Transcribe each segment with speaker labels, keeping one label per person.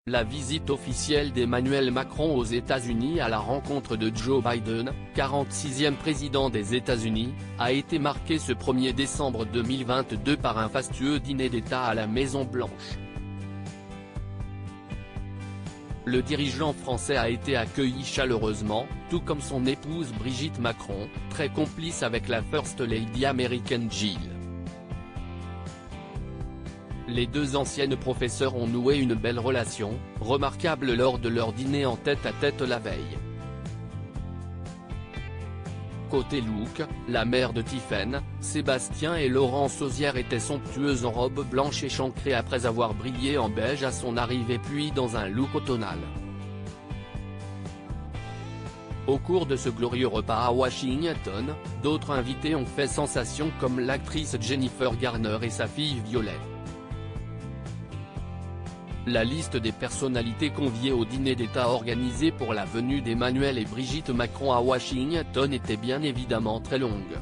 Speaker 1: La visite officielle d'Emmanuel Macron aux États-Unis à la rencontre de Joe Biden, 46e président des États-Unis, a été marquée ce 1er décembre 2022 par un fastueux dîner d'État à la Maison-Blanche. Le dirigeant français a été accueilli chaleureusement, tout comme son épouse Brigitte Macron, très complice avec la First Lady américaine Jill. Les deux anciennes professeurs ont noué une belle relation, remarquable lors de leur dîner en tête-à-tête la veille. Côté look, la mère de Tiffen, Sébastien et Laurence Auzière étaient somptueuses en robe blanche échancrée après avoir brillé en beige à son arrivée puis dans un look automnal. Au cours de ce glorieux repas à Washington, d'autres invités ont fait sensation comme l'actrice Jennifer Garner et sa fille Violet. La liste des personnalités conviées au dîner d'État organisé pour la venue d'Emmanuel et Brigitte Macron à Washington était bien évidemment très longue.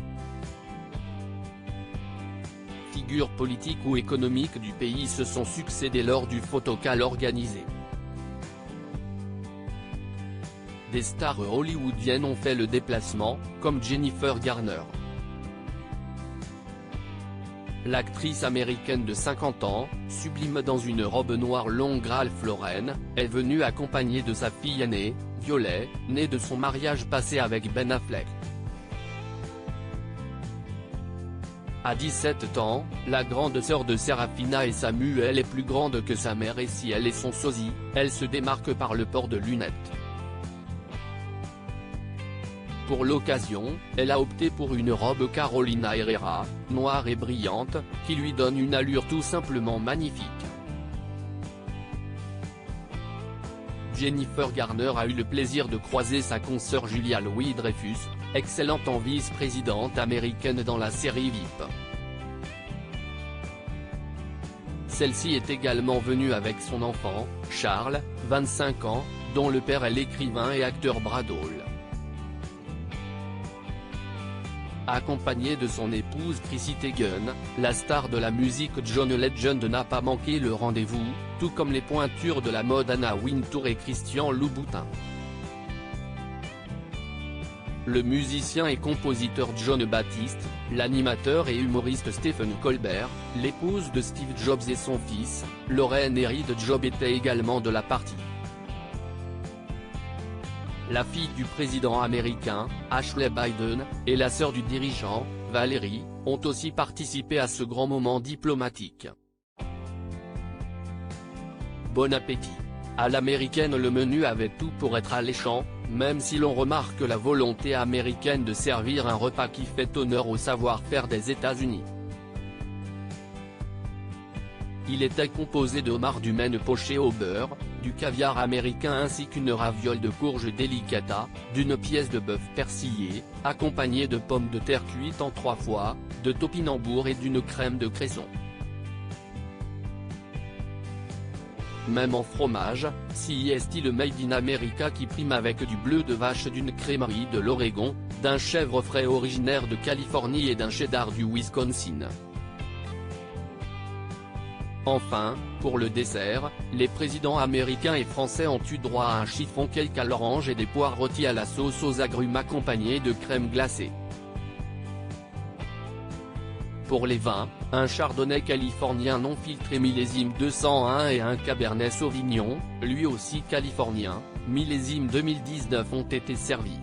Speaker 1: Figures politiques ou économiques du pays se sont succédé lors du photocall organisé. Des stars hollywoodiennes ont fait le déplacement, comme Jennifer Garner. L'actrice américaine de 50 ans, sublime dans une robe noire longue Ralph Lauren, est venue accompagnée de sa fille aînée, Violet, née de son mariage passé avec Ben Affleck. À 17 ans, la grande sœur de Serafina et Samuel est plus grande que sa mère et si elle est son sosie, elle se démarque par le port de lunettes. Pour l'occasion, elle a opté pour une robe Carolina Herrera, noire et brillante, qui lui donne une allure tout simplement magnifique. Jennifer Garner a eu le plaisir de croiser sa consoeur Julia Louis-Dreyfus, excellente en vice-présidente américaine dans la série VIP. Celle-ci est également venue avec son enfant, Charles, 25 ans, dont le père est l'écrivain et acteur Brad Hall. Accompagnée de son épouse Chrissy Teigen, la star de la musique John Legend n'a pas manqué le rendez-vous, tout comme les pointures de la mode Anna Wintour et Christian Louboutin. Le musicien et compositeur John Baptiste, l'animateur et humoriste Stephen Colbert, l'épouse de Steve Jobs et son fils, Lauren et Reed Jobs étaient également de la partie. La fille du président américain, Ashley Biden, et la sœur du dirigeant, Valérie, ont aussi participé à ce grand moment diplomatique. Bon appétit. À l'américaine, le menu avait tout pour être alléchant, même si l'on remarque la volonté américaine de servir un repas qui fait honneur au savoir-faire des États-Unis. Il était composé de homards du Maine poché au beurre, du caviar américain ainsi qu'une raviole de courge delicata, d'une pièce de bœuf persillé, accompagnée de pommes de terre cuites en 3 fois, de topinambour et d'une crème de cresson. Même en fromage, si est le Made in America qui prime avec du bleu de vache d'une crèmerie de l'Oregon, d'un chèvre frais originaire de Californie et d'un cheddar du Wisconsin. Enfin, pour le dessert, les présidents américains et français ont eu droit à un chiffon cake à l'orange et des poires rôties à la sauce aux agrumes accompagnés de crème glacée. Pour les vins, un chardonnay californien non filtré millésime 201 et un cabernet sauvignon, lui aussi californien, millésime 2019 ont été servis.